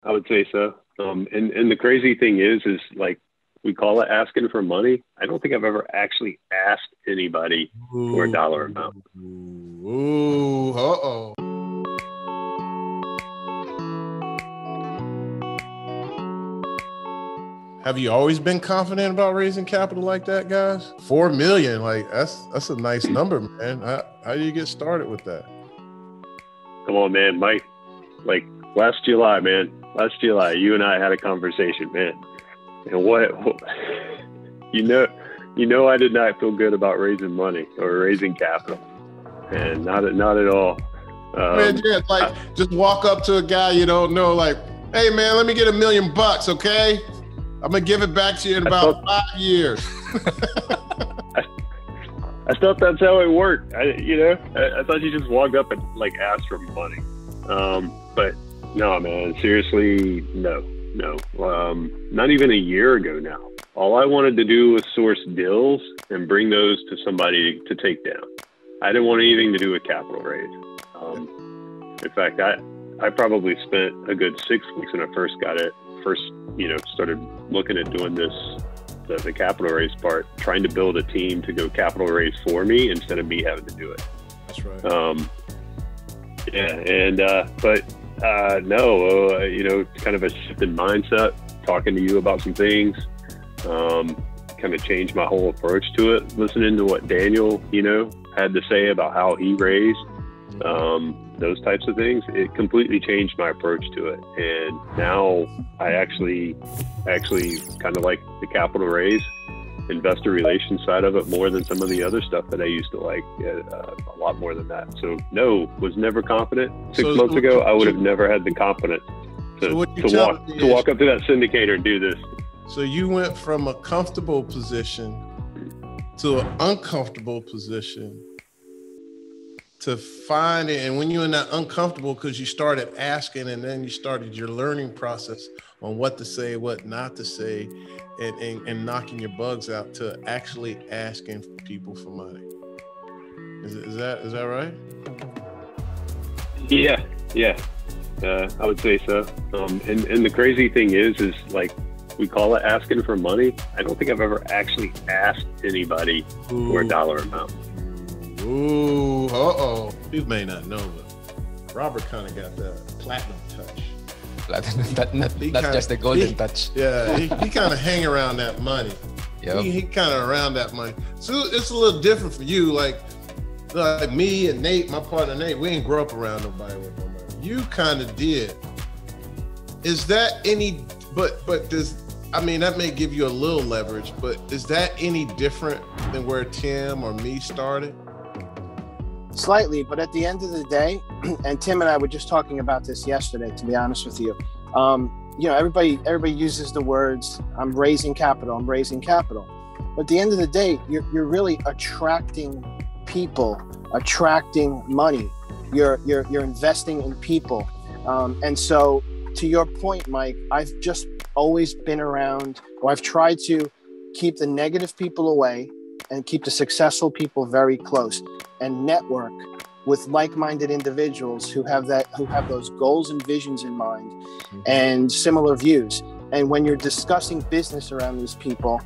I would say so. And the crazy thing is like, we call it asking for money. I don't think I've ever actually asked anybody for a dollar amount. Ooh, uh-oh. Have you always been confident about raising capital like that, guys? 4 million, like that's a nice number, man. How do you get started with that? Come on, man, Mike. Like last July, you and I had a conversation, man. And what you know, I did not feel good about raising money or raising capital, and not at all. Man, yeah, like just walk up to a guy you don't know, like, hey, man, let me get $1 million, okay? I'm gonna give it back to you in about 5 years. I thought that's how it worked. I thought you just walked up and like asked for money. But no, man, seriously, no. Not even a year ago now. All I wanted to do was source deals and bring those to somebody to take down. I didn't want anything to do with capital raise. In fact, I probably spent a good 6 weeks when I first started looking at doing the capital raise part, trying to build a team to go capital raise for me instead of me having to do it. That's right. Kind of a shift in mindset, talking to you about some things, kind of changed my whole approach to it. Listening to what Daniel, had to say about how he raised, those types of things, it completely changed my approach to it. And now I actually kind of like the capital raise, investor relations side of it more than some of the other stuff that I used to like, a lot more than that. So no, was never confident. Six months ago, I would have never had the confidence to walk up to that syndicator and do this. So you went from a comfortable position to an uncomfortable position to find it. And when you're in that uncomfortable, because you started asking and then you started your learning process on what to say, what not to say, and knocking your bugs out to actually asking people for money. Is that right? Yeah. I would say so. And the crazy thing is like, we call it asking for money. I don't think I've ever actually asked anybody for a dollar amount. Ooh, uh-oh. You may not know, but Robert kind of got the platinum touch. Not just the golden touch. Yeah, he kind of hang around that money. Yep. He kind of around that money. So it's a little different for you. Like me and Nate, my partner Nate, we didn't grow up around nobody with no money. You kind of did. Is that any, but that may give you a little leverage, but is that any different than where Tim or me started? Slightly, but at the end of the day, and Tim and I were just talking about this yesterday, to be honest with you, everybody uses the words, I'm raising capital. But at the end of the day, you're really attracting people, attracting money. You're investing in people. And so to your point, Mike, I've just always been around, or I've tried to keep the negative people away and keep the successful people very close, and network with like-minded individuals who have those goals and visions in mind and similar views. And when you're discussing business around these people,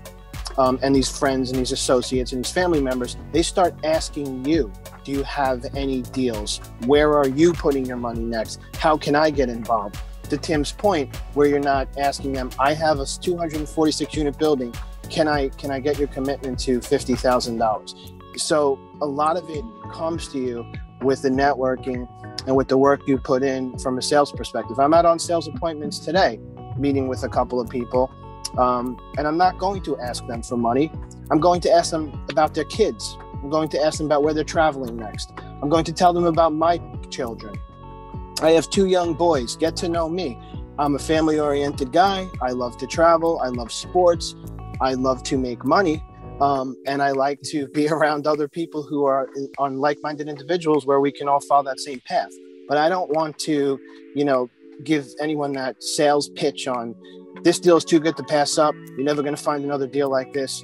and these friends and these associates and these family members, they start asking you, do you have any deals? Where are you putting your money next? How can I get involved? To Tim's point, where you're not asking them, I have a 246 unit building. Can I get your commitment to $50,000? So a lot of it comes to you with the networking and with the work you put in from a sales perspective. I'm out on sales appointments today, meeting with a couple of people, and I'm not going to ask them for money. I'm going to ask them about their kids. I'm going to ask them about where they're traveling next. I'm going to tell them about my children. I have 2 young boys. Get to know me. I'm a family-oriented guy. I love to travel. I love sports. I love to make money. And I like to be around other people who are on like-minded individuals where we can all follow that same path. But I don't want to, give anyone that sales pitch on this deal is too good to pass up. You're never going to find another deal like this.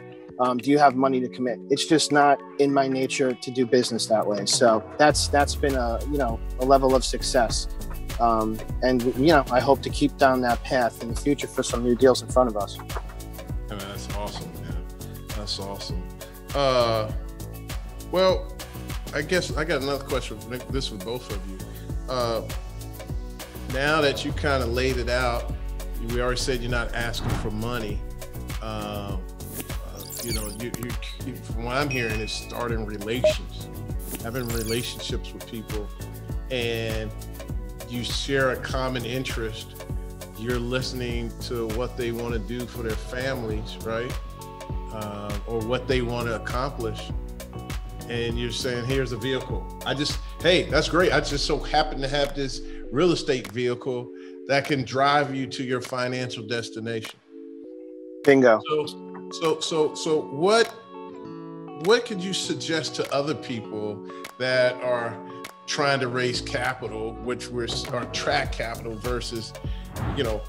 Do you have money to commit? It's just not in my nature to do business that way. So that's been a level of success And you know, I hope to keep down that path in the future for some new deals in front of us. Yeah, man, that's awesome, man. That's awesome. Well, I guess I got another question. This for both of you. Now that you kind of laid it out, we already said you're not asking for money. You know, you from what I'm hearing is starting relations, having relationships with people, and you share a common interest. You're listening to what they want to do for their families, right? Or what they want to accomplish. And you're saying, here's a vehicle. Hey, that's great. I just so happen to have this real estate vehicle that can drive you to your financial destination. Bingo. So what could you suggest to other people that are trying to raise capital, or track capital versus, you know,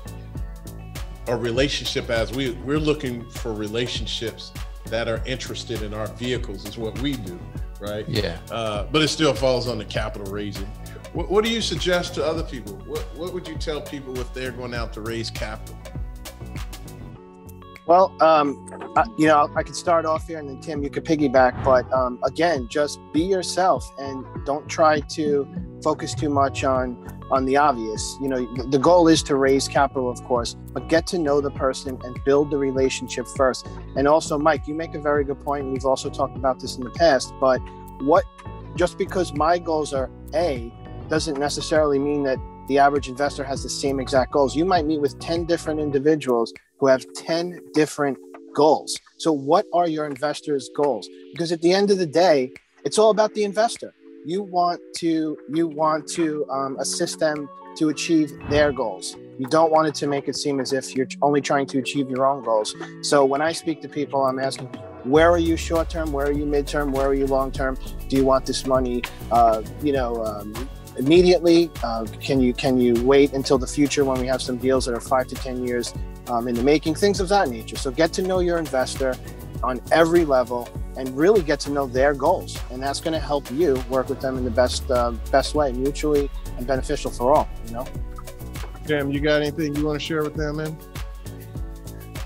a relationship, as we're looking for relationships that are interested in our vehicles is what we do, right? Yeah. But it still falls under capital raising. What do you suggest to other people? What would you tell people if they're going out to raise capital? Well, you know, I could start off here and then Tim, you could piggyback, but again, just be yourself and don't try to focus too much on the obvious. You know, the goal is to raise capital, of course, but get to know the person and build the relationship first. And also, Mike, you make a very good point. We've also talked about this in the past, but just because my goals are A, doesn't necessarily mean that the average investor has the same exact goals. You might meet with 10 different individuals who have 10 different goals. So what are your investors' goals? Because at the end of the day, it's all about the investor. You want to assist them to achieve their goals. You don't want it to make it seem as if you're only trying to achieve your own goals. So when I speak to people, I'm asking, where are you short term? Where are you midterm? Where are you long term? Do you want this money, immediately? Can you wait until the future when we have some deals that are 5 to 10 years in the making? Things of that nature. So get to know your investor on every level and really get to know their goals, and that's going to help you work with them in the best way, mutually and beneficial for all. You know. Cam, you got anything you want to share with them, man?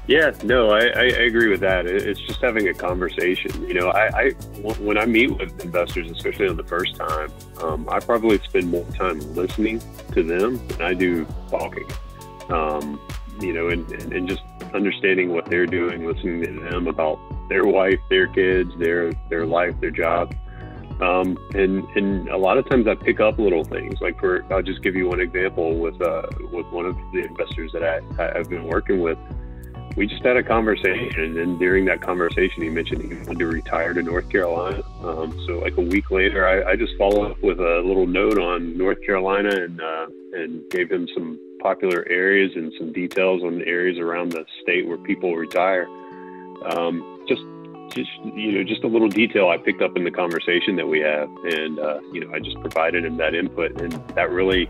Yeah, no, I agree with that. It's just having a conversation. You know, when I meet with investors, especially on the first time, I probably spend more time listening to them than I do talking. You know, and just understanding what they're doing, listening to them about their wife, their kids, their life, their job. And a lot of times I pick up little things. Like I'll just give you one example with one of the investors that I've been working with. We just had a conversation, and then during that conversation, he mentioned he wanted to retire to North Carolina. So like a week later, I just followed up with a little note on North Carolina and gave him some popular areas and some details on the areas around the state where people retire. Just a little detail I picked up in the conversation that we have, and I just provided him that input, and that really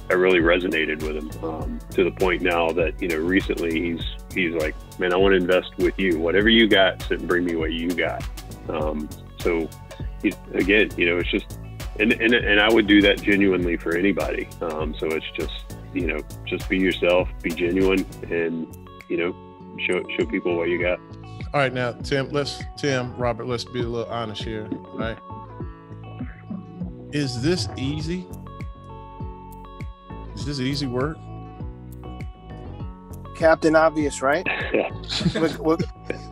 resonated with him, to the point now that, recently he's like, man, I want to invest with you. Whatever you got, sit and bring me what you got. So again, it's just, and I would do that genuinely for anybody. So it's just, just be yourself, be genuine, and, show people what you got. All right, now, Robert, let's be a little honest here, right? Is this easy? Is this easy work? Captain Obvious, right?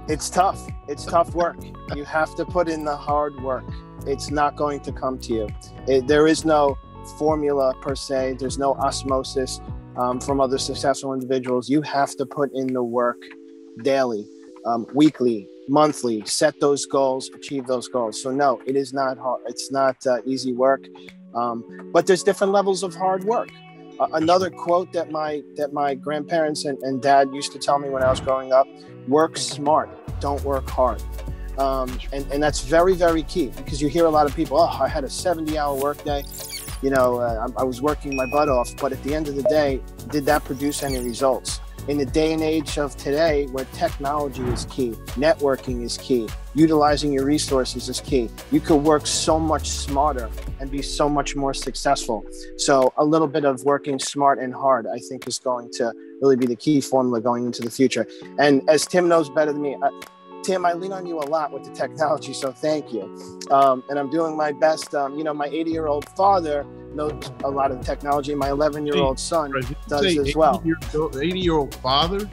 It's tough. It's tough work. You have to put in the hard work. It's not going to come to you. There is no formula per se. There's no osmosis from other successful individuals. You have to put in the work daily, weekly, monthly, set those goals, achieve those goals. So no, it is not hard. It's not easy work, but there's different levels of hard work. Another quote that my grandparents and dad used to tell me when I was growing up: work smart, don't work hard. And that's very, very key, because you hear a lot of people, I had a 70-hour workday. I was working my butt off, but at the end of the day, did that produce any results? in the day and age of today where technology is key, networking is key, utilizing your resources is key. You could work so much smarter and be so much more successful. So a little bit of working smart and hard, I think, is going to really be the key formula going into the future. And as Tim knows better than me, Tim, I lean on you a lot with the technology, so thank you. And I'm doing my best. You know, my 80-year-old father knows a lot of the technology. My 11-year-old son does as well. 80-year-old father?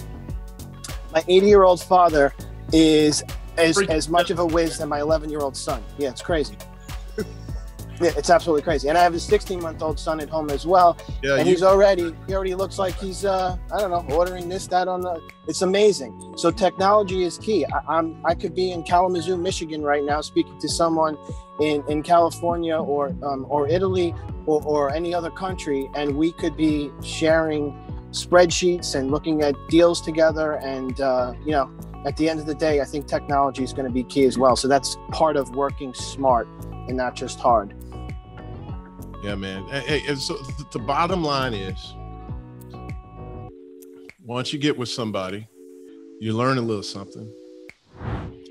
My 80-year-old father is as much of a whiz than my 11-year-old son. Yeah, it's crazy. Yeah, it's absolutely crazy. And I have a 16-month-old son at home as well. Yeah, and he already looks like he's, I don't know, ordering this, that on the, it's amazing. So technology is key. I could be in Kalamazoo, Michigan right now, speaking to someone in California or Italy or any other country. And we could be sharing spreadsheets and looking at deals together. And, you know, at the end of the day, I think technology is going to be key as well. So that's part of working smart and not just hard. Yeah, man. Hey, so the bottom line is, once you get with somebody, you learn a little something,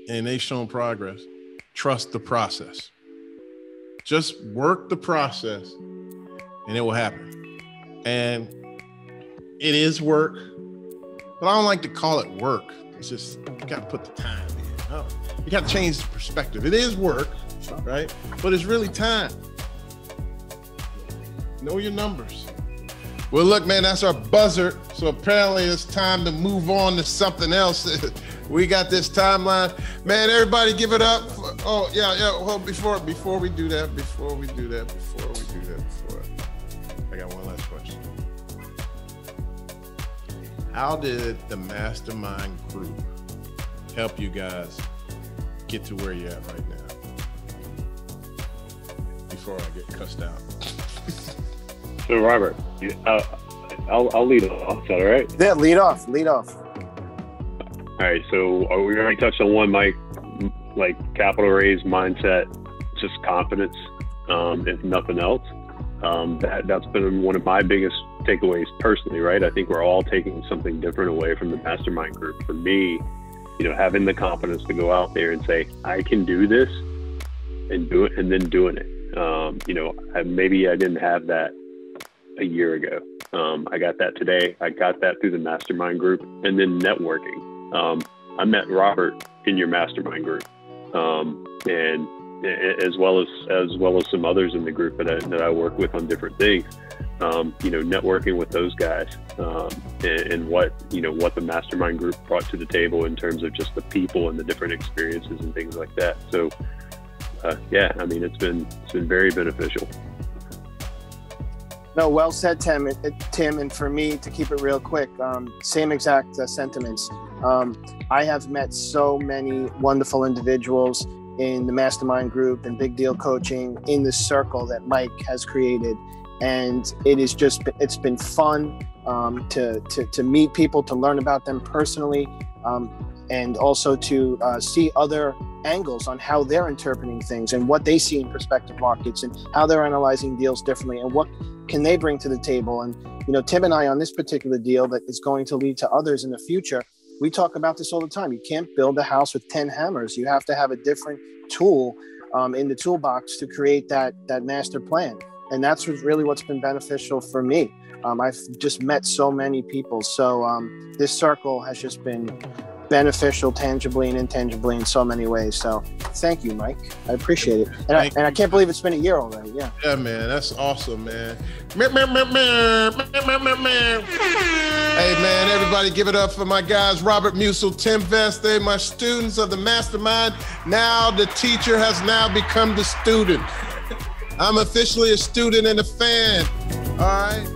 and they've shown progress. Trust the process. Just work the process, and it will happen. And it is work, but I don't like to call it work. It's just, you got to put the time in. Oh, you got to change the perspective. It is work, right? But it's really time. Know your numbers. Well, look, man, that's our buzzer. So apparently it's time to move on to something else. We got this timeline. Man, everybody give it up. Oh, yeah. Well, before we do that, I got one last question. How did the Mastermind group help you guys get to where you're at right now? Before I get cussed out. So Robert, I'll lead off. Is that all right? Yeah, lead off. All right. So we already touched on one, Mike, like capital raise mindset, just confidence, if nothing else. That's been one of my biggest takeaways personally, right? I think we're all taking something different away from the Mastermind group. For me, you know, having the confidence to go out there and say, I can do this and do it, and then doing it. You know, maybe I didn't have that a year ago. I got that today. I got that through the Mastermind group, and then networking. I met Robert in your Mastermind group, and as well as some others in the group that I work with on different things. You know, networking with those guys, and what the Mastermind group brought to the table in terms of just the people and the different experiences and things like that. So, yeah, I mean, it's been very beneficial. No, well said, Tim. And for me, to keep it real quick, same exact sentiments. I have met so many wonderful individuals in the Mastermind group and Big Deal Coaching in the circle that Mike has created. And it's been fun to meet people, to learn about them personally, and also to see other angles on how they're interpreting things and what they see in prospective markets and how they're analyzing deals differently and what can they bring to the table. And, you know, Tim and I on this particular deal that is going to lead to others in the future, we talk about this all the time. You can't build a house with 10 hammers. You have to have a different tool in the toolbox to create that master plan. And that's really what's been beneficial for me. I've just met so many people. So this circle has just been beneficial tangibly and intangibly in so many ways. So thank you, Mike. I appreciate it. And I can't believe it's been a year already. Yeah. Yeah, man. That's awesome, man. Hey, man, everybody give it up for my guys, Robert Musso, Tim Vest. They're my students of the Mastermind. Now the teacher has now become the student. I'm officially a student and a fan. All right.